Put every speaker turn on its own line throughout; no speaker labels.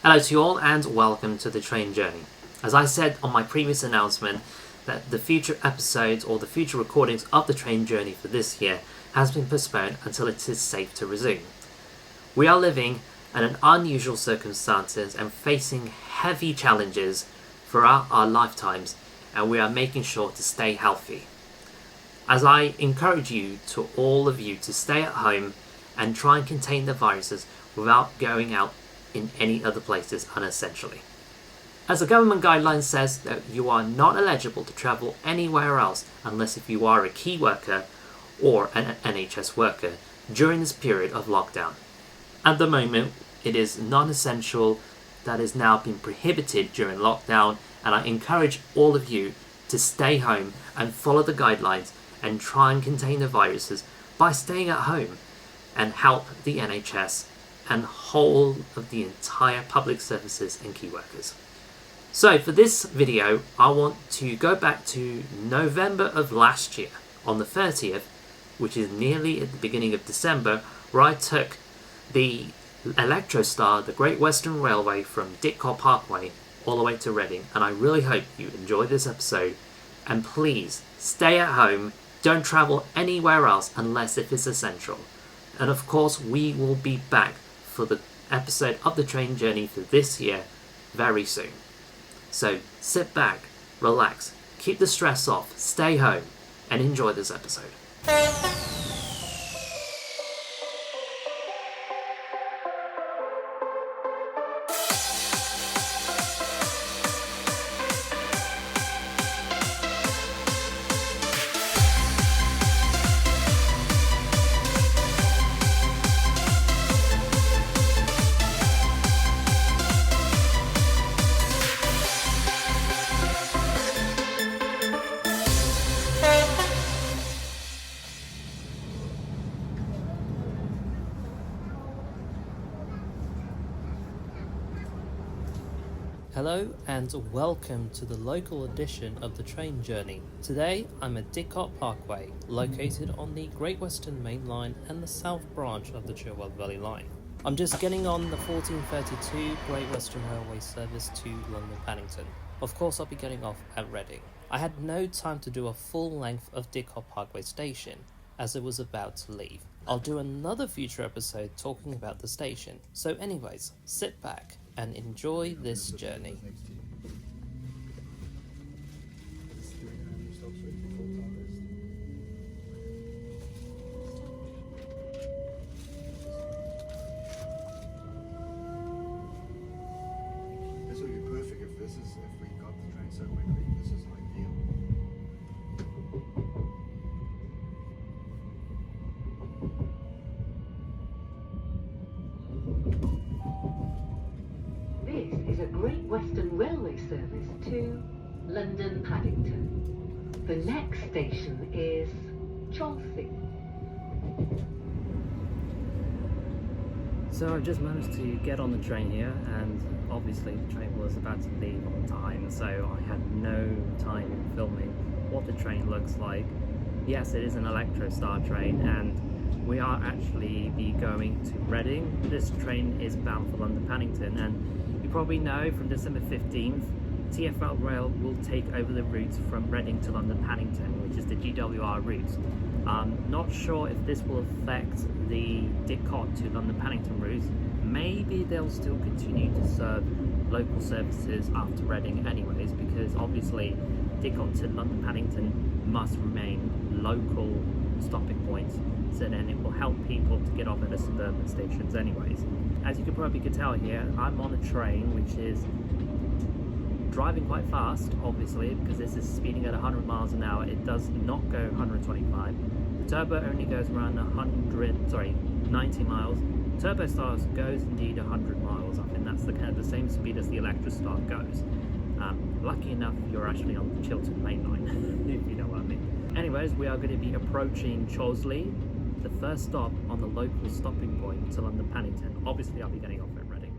Hello to you all and welcome to the train journey. As I said on my previous announcement that the future episodes or the future recordings of the train journey for this year has been postponed until it is safe to resume. We are living in unusual circumstances and facing heavy challenges throughout our lifetimes, and we are making sure to stay healthy. As I encourage you to all of you to stay at home and try and contain the viruses without going out in any other places unessentially. As the government guideline says that you are not eligible to travel anywhere else unless if you are a key worker or an NHS worker during this period of lockdown. At the moment, it is non-essential that is now being prohibited during lockdown, and I encourage all of you to stay home and follow the guidelines and try and contain the viruses by staying at home and help the NHS and whole of the entire public services and key workers. So for this video, I want to go back to November of last year on the 30th, which is nearly at the beginning of December, where I took the electrostar, the Great Western Railway from Didcot Parkway all the way to Reading, and I really hope you enjoy this episode, and please stay at home, don't travel anywhere else unless if it's essential. And of course we will be back for the episode of the train journey for this year very soon. So sit back, relax, keep the stress off, stay home, and enjoy this episode. Hello and welcome to the local edition of the train journey. Today I'm at Didcot Parkway, located on the Great Western Main Line and the south branch of the Cherwell Valley Line. I'm just getting on the 1432 Great Western Railway service to London Paddington. Of course I'll be getting off at Reading. I had no time to do a full length of Didcot Parkway station as it was about to leave. I'll do another future episode talking about the station. So anyways, sit back and enjoy this journey.
This would be perfect if we got the train so quickly. This is ideal.
This is a Great Western Railway service to London Paddington. The next station is Chelsea.
So I've just managed to get on the train here, and obviously the train was about to leave on time, so I had no time in filming what the train looks like. Yes, it is an electrostar train, and we are actually be going to Reading. This train is bound for London Paddington, and you probably know from December 15th, TfL Rail will take over the route from Reading to London Paddington, which is the GWR route. Not sure if this will affect the Didcot to London Paddington route. Maybe they'll still continue to serve local services after Reading anyways, because obviously Didcot to London Paddington must remain local stopping points, so then it will help people to get off at the suburban stations anyways. As you can probably tell here, I'm on a train which is driving quite fast, obviously, because this is speeding at 100 miles an hour. It does not go 125. The turbo only goes around 90 miles. Turbostars goes indeed 100 miles. I think that's the kind of the same speed as the electrostar goes. Lucky enough, you're actually on the Chiltern main line, if you know what I mean. Anyways, we are going to be approaching Chosley, the first stop on the local stopping point to London Paddington. Obviously, I'll be getting off at Reading.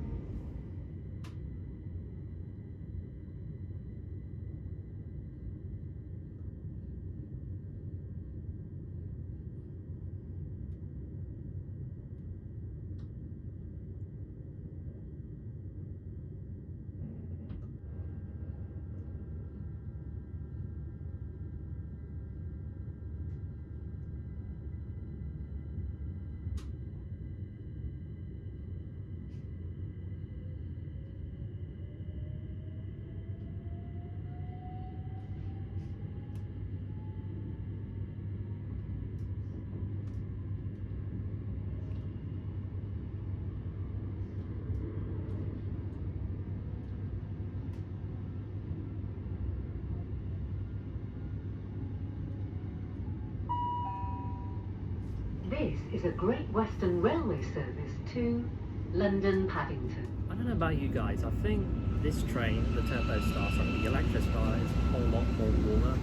is a Great Western Railway service to London Paddington.
I don't know about you guys, I think this train, the Turbo Star, sorry, the electrostar, is a whole lot more warmer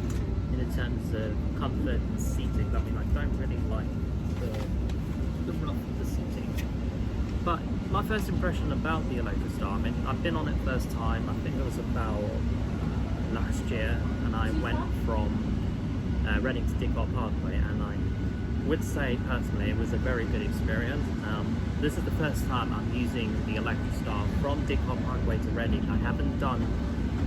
in terms of comfort and seating. I mean, I don't really like the rough of the seating. But my first impression about the electrostar, I mean, I've been on it first time, I think it was about last year, and I went from Reading to Didcot Parkway, and I would say personally it was a very good experience. This is the first time I'm using the electrostar from Didcot Parkway to Reading. I haven't done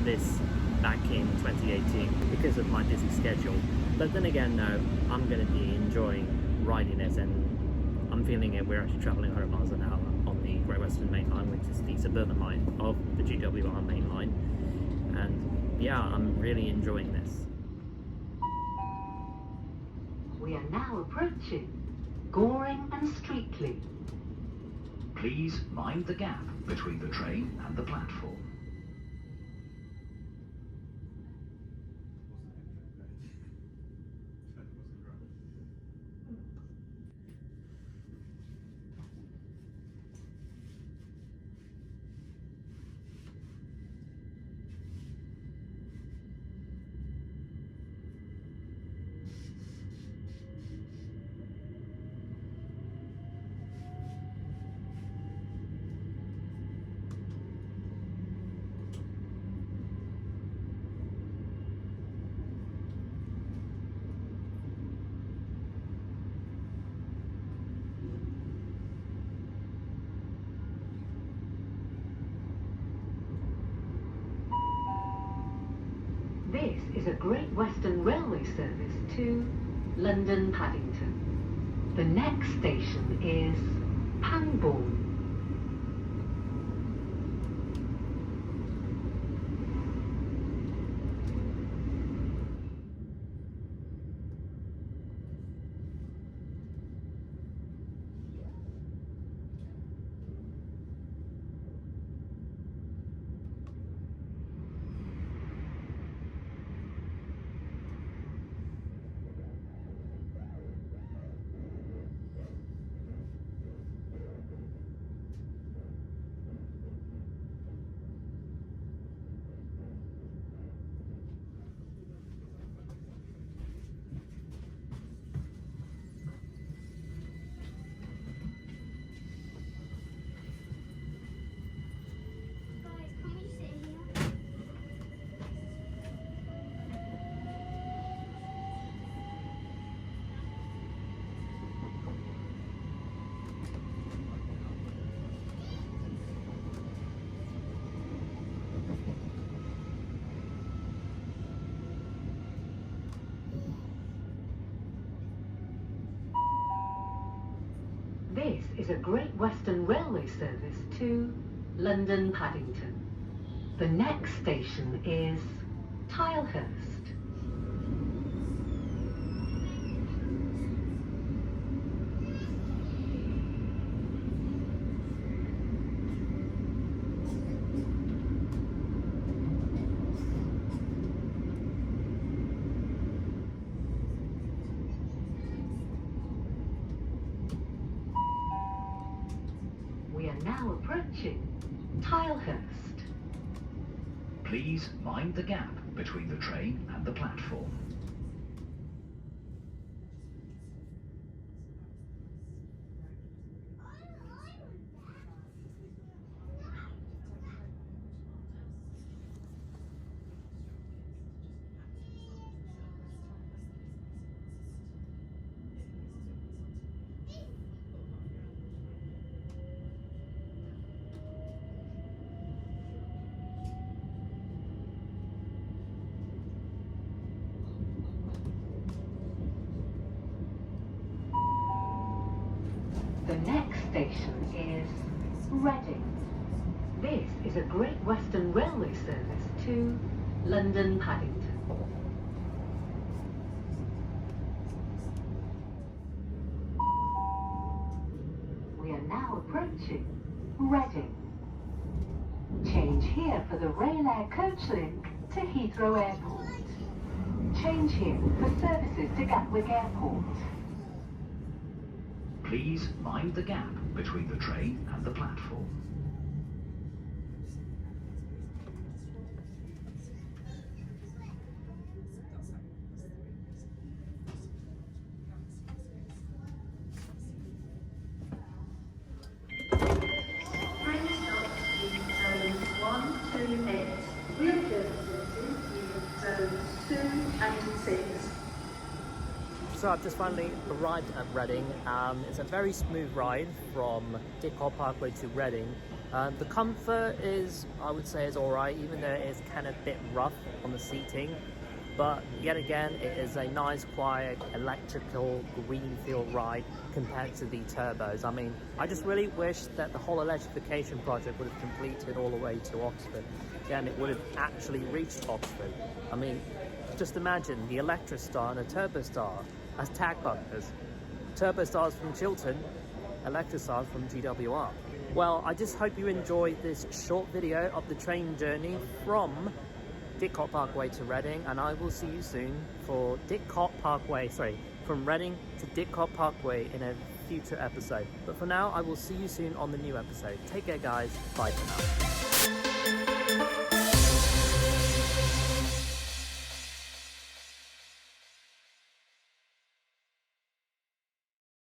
this back in 2018 because of my busy schedule, but then again, no, I'm going to be enjoying riding it, and I'm feeling it. We're actually travelling 100 miles an hour on the Great Western Main Line, which is the suburban line of the GWR main line, and yeah, I'm really enjoying this.
We are now approaching Goring and Streatley.
Please mind the gap between the train and the platform.
This is a Great Western Railway service to London Paddington. The next station is Pangbourne. This is a Great Western Railway service to London Paddington. The next station is Tilehurst. We are now approaching Tilehurst.
Please mind the gap between the train and the platform.
The next station is Reading. This is a Great Western Railway service to London Paddington. We are now approaching Reading. Change here for the Rail Air coach link to Heathrow Airport. Change here for services to Gatwick Airport.
Please mind the gap between the train and the platform.
Train stops in zone 128. Wheelchair facilities in zones 2 and 6.
So I've just finally arrived at Reading. It's a very smooth ride from Didcot Parkway to Reading. The comfort is, I would say, is alright, even though it is kind of a bit rough on the seating. But yet again, it is a nice, quiet, electrical greenfield ride compared to the turbos. I mean, I just really wish that the whole electrification project would have completed all the way to Oxford. Then it would have actually reached Oxford. I mean, just imagine the electrostar and a turbostar as tag bumpers. Turbostars from Chiltern, electrostars from GWR. Well, I just hope you enjoyed this short video of the train journey from Didcot Parkway to Reading, and I will see you soon for from Reading to Didcot Parkway in a future episode. But for now, I will see you soon on the new episode. Take care, guys. Bye for now.